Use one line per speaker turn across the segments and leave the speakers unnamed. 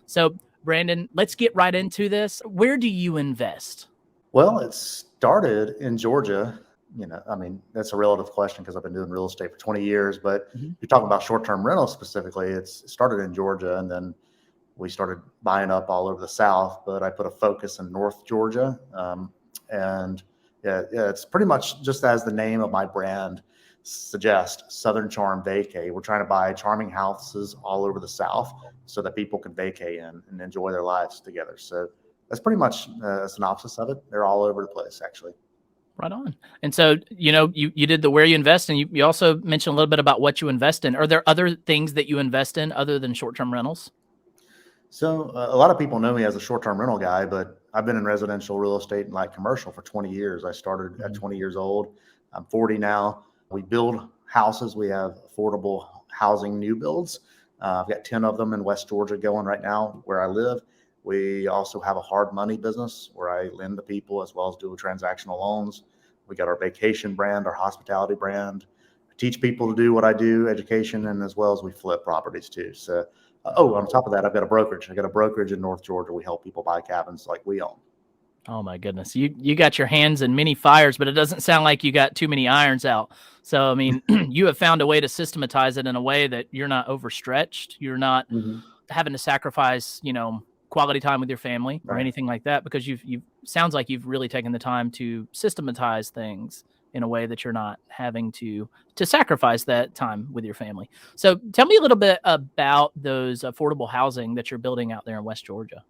So Brandon, let's get right into this. Where do you invest?
Well, it started in Georgia. That's a relative question because I've been doing real estate for 20 years, but you're talking about short-term rentals specifically. It started in Georgia, and then we started buying up all over the South, but I put a focus in North Georgia. It's pretty much just as the name of my brand suggests, Southern Home Vacay. We're trying to buy charming houses all over the South so that people can vacay in and enjoy their lives together. So that's pretty much a synopsis of it. They're all over the place, actually.
Right on. And so, you did the where you invest, and you also mentioned a little bit about what you invest in. Are there other things that you invest in other than short-term rentals?
So a lot of people know me as a short-term rental guy, but I've been in residential real estate and light commercial for 20 years. I started at 20 years old. I'm 40 now. We build houses. We have affordable housing new builds. I've got 10 of them in West Georgia going right now where I live. We also have a hard money business where I lend to people as well as do transactional loans. We got our vacation brand, our hospitality brand. I teach people to do what I do, education, and as well as we flip properties too. So, on top of that, I've got a brokerage. I got a brokerage in North Georgia. We help people buy cabins like we own.
Oh my goodness. You got your hands in many fires, but it doesn't sound like you got too many irons out. So, I mean, you have found a way to systematize it in a way that you're not overstretched. You're not having to sacrifice, quality time with your family or anything like that, because you've sounds like you've really taken the time to systematize things in a way that you're not having to sacrifice that time with your family. So tell me a little bit about those affordable housing that you're building out there in West Georgia.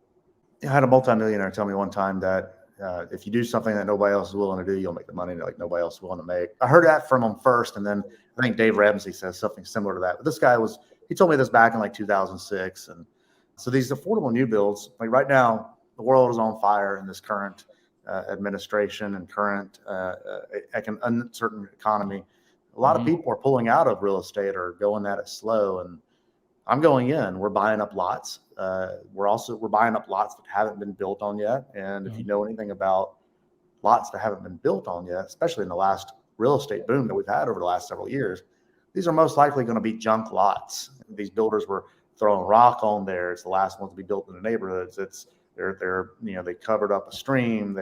I had a multimillionaire tell me one time that if you do something that nobody else is willing to do, you'll make the money like nobody else is willing to make. I heard that from him first, and then I think Dave Ramsey says something similar to that. But this guy he told me this back in like 2006. And so these affordable new builds, like right now, the world is on fire in this current administration and current uncertain economy. A lot of people are pulling out of real estate or going at it slow, and I'm going in. We're buying up lots. We're buying up lots that haven't been built on yet. And if you know anything about lots that haven't been built on yet, especially in the last real estate boom that we've had over the last several years, these are most likely going to be junk lots. These builders were throwing rock on there. It's the last ones to be built in the neighborhoods. They covered up a stream.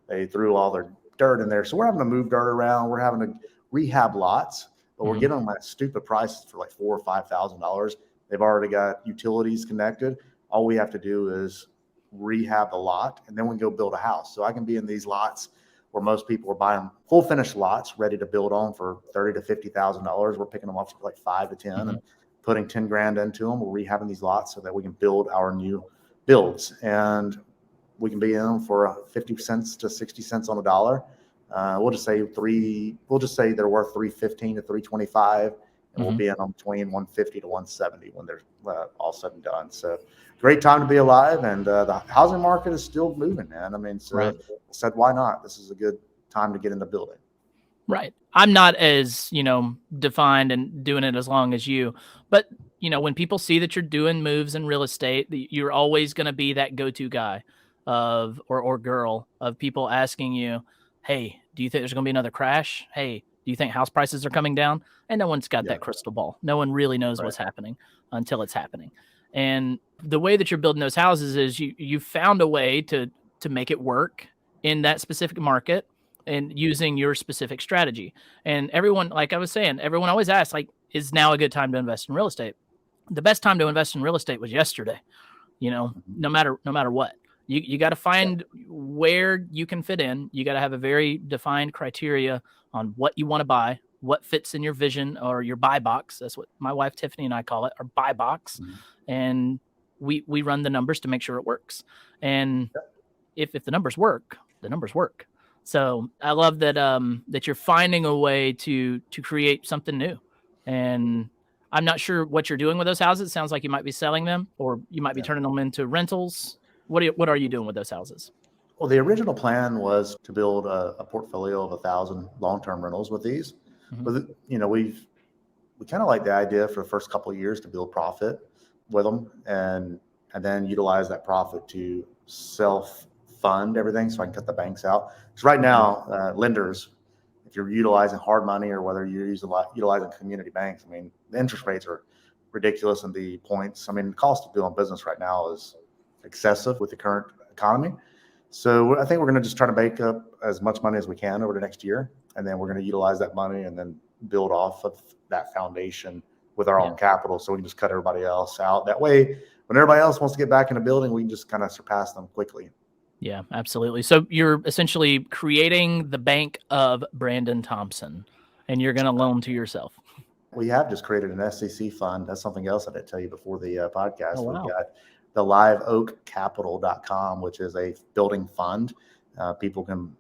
They threw all their dirt in there. So we're having to move dirt around. We're having to rehab lots, but we're getting them at stupid prices for like $4,000 or $5,000. They've already got utilities connected. All we have to do is rehab the lot, and then we go build a house. So I can be in these lots where most people are buying full finished lots ready to build on for $30,000 to $50,000. We're picking them up for like 5 to 10 and putting 10 grand into them. We're rehabbing these lots so that we can build our new builds, and we can be in them for 50 cents to 60 cents on a dollar. We'll just say they're worth $315 to $325. And we'll be in them between $150 to $170 when they're all said and done. So great time to be alive, and the housing market is still moving, man. I mean, I said, why not? This is a good time to get into building.
Right. I'm not as, defined and doing it as long as you, but when people see that you're doing moves in real estate, you're always going to be that go-to guy or girl of people asking you, hey, do you think there's going to be another crash? Hey, do you think house prices are coming down? And no one's got that crystal ball. No one really knows what's happening until it's happening. And the way that you're building those houses is you found a way to make it work in that specific market and using your specific strategy. And everyone, like I was saying, everyone always asks, like, is now a good time to invest in real estate? The best time to invest in real estate was yesterday, no matter what. You got to find where you can fit in. You got to have a very defined criteria on what you want to buy, what fits in your vision or your buy box. That's what my wife Tiffany and I call it, our buy box. And we run the numbers to make sure it works. And if the numbers work, the numbers work. So I love that that you're finding a way to create something new. And I'm not sure what you're doing with those houses. It sounds like you might be selling them, or you might be turning them into rentals. What are you doing with those houses?
Well, the original plan was to build a portfolio of 1,000 long-term rentals with these. But we kind of like the idea for the first couple of years to build profit with them, and then utilize that profit to self-fund everything, so I can cut the banks out. Because right now, lenders, if you're utilizing hard money or whether you're utilizing community banks, I mean, the interest rates are ridiculous in the points. I mean, the cost of doing business right now is excessive with the current economy. So I think we're going to just try to make up as much money as we can over the next year. And then we're going to utilize that money and then build off of that foundation with our own capital. So we can just cut everybody else out. That way, when everybody else wants to get back in the building, we can just kind of surpass them quickly.
Yeah, absolutely. So you're essentially creating the bank of Brandon Thompson, and you're going to loan to yourself.
We have just created an SEC fund. That's something else I didn't tell you before the podcast.
Oh, wow.
We've got the liveoakcapital.com, which is a building fund. People can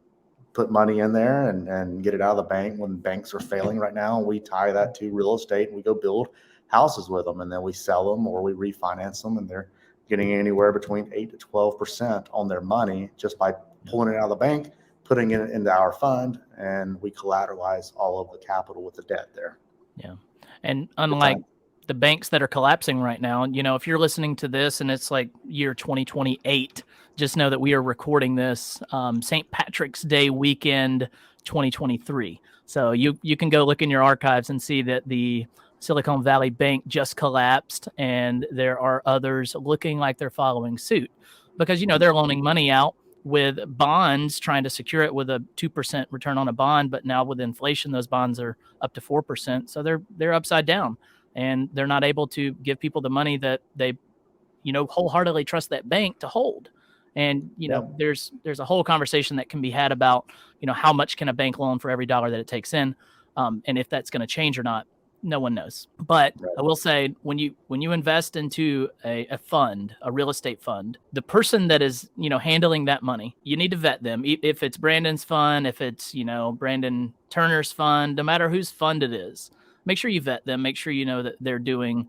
put money in there and get it out of the bank when banks are failing right now. We tie that to real estate and we go build houses with them, and then we sell them or we refinance them, and they're getting anywhere between 8 to 12% on their money just by pulling it out of the bank, putting it into our fund, and we collateralize all of the capital with the debt there.
Yeah. And unlike the banks that are collapsing right now, you know, if you're listening to this and it's like year 2028, just know that we are recording this St. Patrick's Day weekend 2023. So you can go look in your archives and see that the Silicon Valley Bank just collapsed, and there are others looking like they're following suit because, you know, they're loaning money out with bonds, trying to secure it with a 2% return on a bond. But now with inflation, those bonds are up to 4%. So they're upside down, and they're not able to give people the money that they, you know, wholeheartedly trust that bank to hold. And, you know, there's a whole conversation that can be had about, you know, how much can a bank loan for every dollar that it takes in, and if that's going to change or not. No one knows. But I will say, when you invest into a fund, a real estate fund, the person that is, you know, handling that money, you need to vet them. If it's Brandon's fund, if it's, you know, Brandon Turner's fund, no matter whose fund it is, make sure you vet them. Make sure you know that they're doing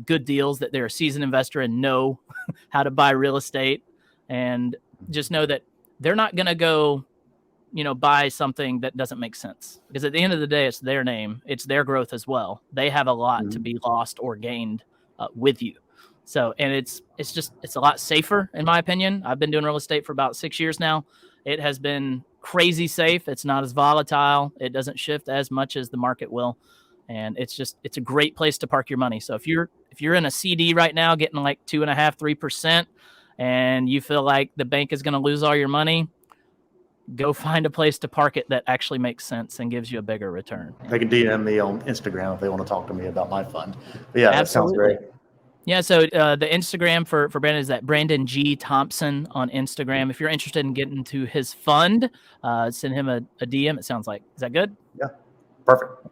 good deals, that they're a seasoned investor and know how to buy real estate, and just know that they're not going to go, you know, buy something that doesn't make sense, because at the end of the day, it's their name, it's their growth as well. They have a lot to be lost or gained with you. So, and it's a lot safer, in my opinion. I've been doing real estate for about 6 years now. It has been crazy safe. It's not as volatile. It doesn't shift as much as the market will. And it's a great place to park your money. So if you're in a CD right now, getting like 2.5%, 3%, and you feel like the bank is going to lose all your money, go find a place to park it that actually makes sense and gives you a bigger return.
They can DM me on Instagram if they want to talk to me about my fund. But yeah, Absolutely. That sounds great.
Yeah, so the Instagram for Brandon is that Brandon G. Thompson on Instagram. If you're interested in getting to his fund, send him a DM, it sounds like. Is that good?
Yeah, perfect.